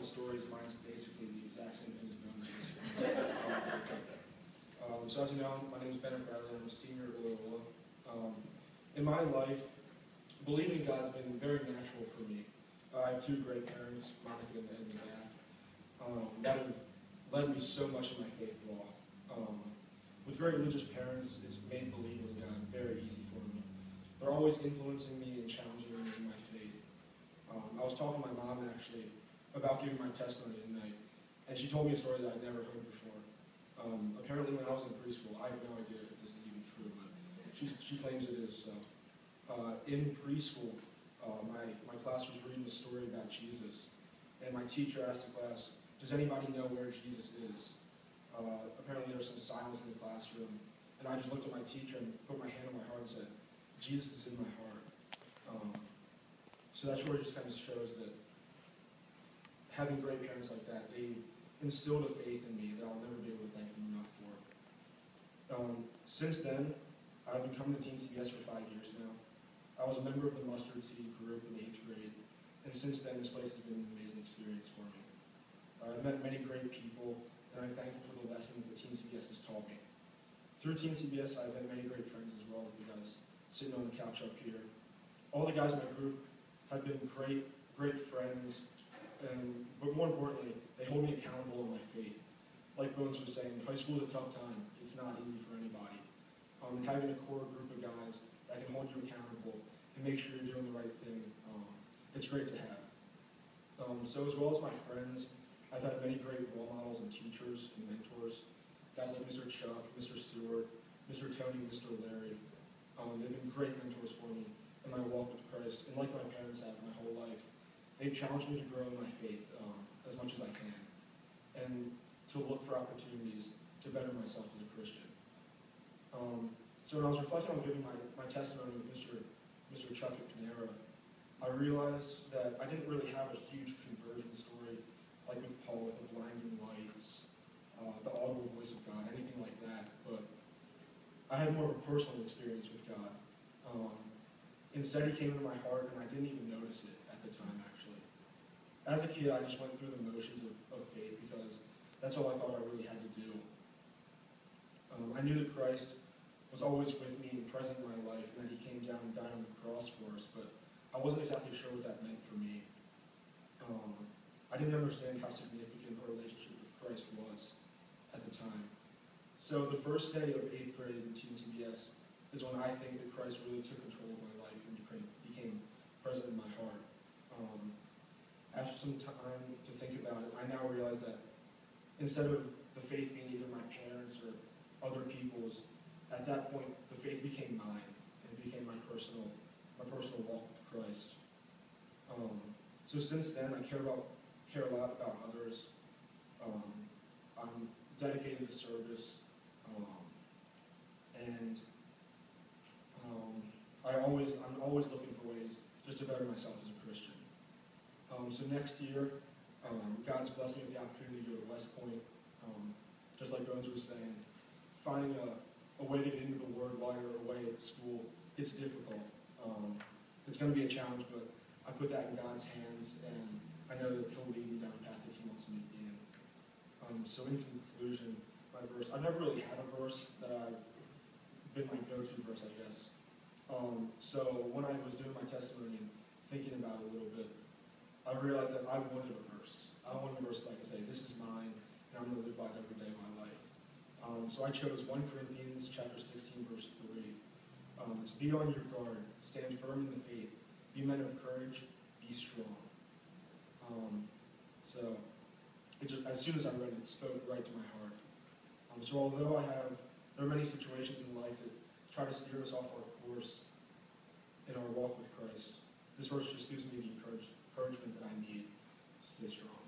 stories. Mine's basically the exact same thing as Bones'. So as you know, my name is Bennett. I'm a senior at Loyola. In my life, believing in God's been very natural for me. I have two great parents, Monica and Dad, that have led me so much in my faith walk. With very religious parents, it's made believing in God very easy for me. They're always influencing me and challenging me in my faith. I was talking to my mom, actually, about giving my testimony tonight, and she told me a story that I'd never heard before. Apparently, when I was in preschool, I have no idea if this is even true, but she claims it is. So, in preschool, my class was reading a story about Jesus, and my teacher asked the class, "Does anybody know where Jesus is?" Apparently, there was some silence in the classroom, and I just looked at my teacher and put my hand on my heart and said, "Jesus is in my heart." So that story just kind of shows that having great parents like that, they've instilled a faith in me that I'll never be able to thank them enough for. Since then, I've been coming to Teen CBS for 5 years now. I was a member of the mustard seed group in 8th grade, and since then, this place has been an amazing experience for me. I've met many great people, and I'm thankful for the lessons that Teen CBS has taught me. Through Teen CBS, I've met many great friends as well, with the guys sitting on the couch up here. All the guys in my group have been great friends, but more importantly, they hold me accountable in my faith. Like Bones was saying, high school is a tough time. It's not easy for anybody. Having a core group of guys that can hold you accountable and make sure you're doing the right thing, it's great to have. So as well as my friends, I've had many great role models and teachers and mentors. Guys like Mr. Chuck, Mr. Stewart, Mr. Tony, Mr. Larry. They've been great mentors for me in my walk with Christ, and like my parents have my whole life, they've challenged me to grow in my faith as much as I can, and to look for opportunities to better myself as a Christian. So when I was reflecting on giving my testimony with Mr. Chuck at Panera, I realized that I didn't really have a huge conversion story, like with Paul with the blinding lights, the audible voice of God, anything like that, but I had more of a personal experience with God. Instead, he came into my heart, and I didn't even notice it at the time, actually. As a kid, I just went through the motions of faith because that's all I thought I really had to do. I knew that Christ was always with me and present in my life, and that he came down and died on the cross for us, but I wasn't exactly sure what that meant for me. I didn't understand how significant our relationship with Christ was at the time. So the first day of 8th grade in Teen CBS is when I think that Christ really took control of my life and became present in my heart. After some time to think about it, I now realize that instead of the faith being either my parents or other people's, at that point the faith became mine, and it became my personal walk with Christ. So since then, I care a lot about others. I'm dedicated to service, and I'm always looking for ways just to better myself as a Christian. So next year, God's blessed me with the opportunity to go to West Point. Just like Bones was saying, finding a way to get into the Word while you're away at school, it's difficult. It's going to be a challenge, but I put that in God's hands, and I know that he'll lead me down the path that he wants me to be in. So in conclusion, my verse, I've never really had a verse that I've been my go-to verse, I guess. So when I was doing my testimony and thinking about it a little bit, I realized that I wanted a verse. I wanted a verse that I could say, this is mine, and I'm going to live by it every day of my life. So I chose 1 Corinthians chapter 16, verse 3. It's be on your guard, stand firm in the faith, be men of courage, be strong. So as soon as I read it, it spoke right to my heart. So although there are many situations in life that try to steer us off our course in our walk with Christ, this verse just gives me the encouragement that I need to stay strong.